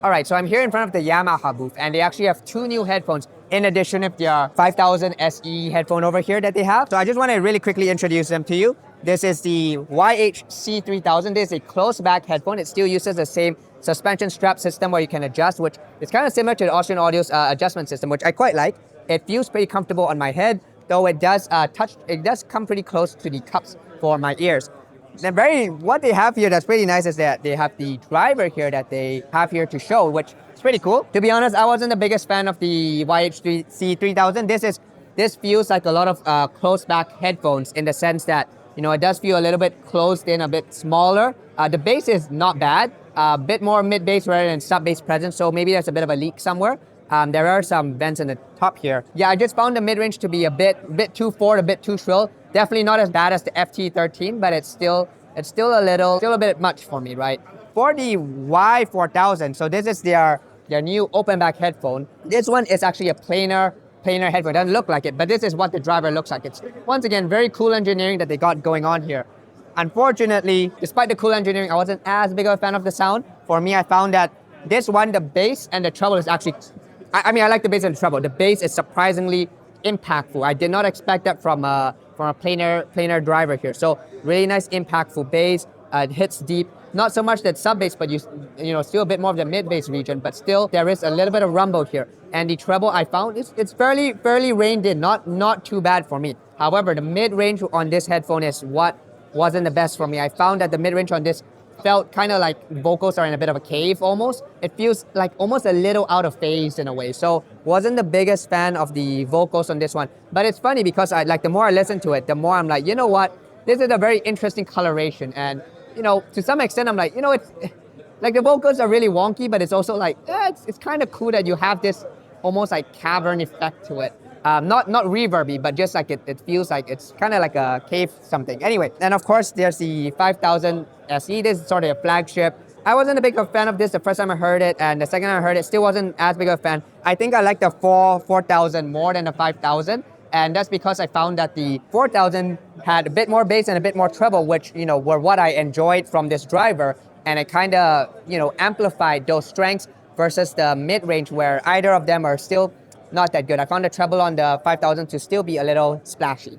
All right, so I'm here in front of the Yamaha booth, and they actually have two new headphones in addition of their 5000 SE headphone over here that they have. So I just want to really quickly introduce them to you. This is the YH-C3000. This is a closed back headphone. It still uses the same suspension strap system where you can adjust, which is kind of similar to the Austrian Audio's adjustment system, which I quite like. It feels pretty comfortable on my head, though it does come pretty close to the cups for my ears. What they have here that's pretty nice is that they have the driver here that they have here to show, which is pretty cool. To be honest, I wasn't the biggest fan of the YH-C3000. This feels like a lot of closed back headphones in the sense that, you know, it does feel a little bit closed in, a bit smaller. The bass is not bad, a bit more mid bass rather than sub bass present, so maybe there's a bit of a leak somewhere. There are some vents in the top here. Yeah, I just found the mid-range to be a bit too forward, a bit too shrill. Definitely not as bad as the FT13, but it's still a bit much for me, right? For the Y4000, so this is their new open back headphone. This one is actually a planar headphone. It doesn't look like it, but this is what the driver looks like. It's, once again, very cool engineering that they got going on here. Unfortunately, despite the cool engineering, I wasn't as big of a fan of the sound. For me, I found that this one, the bass and the treble is actually, I mean, I like the bass and the treble. The bass is surprisingly impactful. I did not expect that from a planar driver here. So really nice impactful bass. It hits deep. Not so much that sub bass, but you know, still a bit more of the mid bass region. But still, there is a little bit of rumble here. And the treble I found it's fairly reined in. Not too bad for me. However, the mid range on this headphone is what wasn't the best for me. I found that the mid range on this felt kind of like vocals are in a bit of a cave almost. It feels like almost a little out of phase in a way. So wasn't the biggest fan of the vocals on this one. But it's funny because the more I listen to it, the more I'm like, you know what? This is a very interesting coloration. And, you know, to some extent, I'm like, you know, it's like the vocals are really wonky, but it's also like, it's kind of cool that you have this almost like cavern effect to it. Not reverby, but just like it feels like it's kind of like a cave something. Anyway, and of course there's the 5000 SE. This is sort of a flagship. I wasn't a big fan of this the first time I heard it, and the second time I heard it, still wasn't as big of a fan. I think I like the 4000 more than the 5000, and that's because I found that the 4000 had a bit more bass and a bit more treble, which, you know, were what I enjoyed from this driver, and it kind of, you know, amplified those strengths versus the mid-range where either of them are still not that good. I found the treble on the 5000 to still be a little splashy.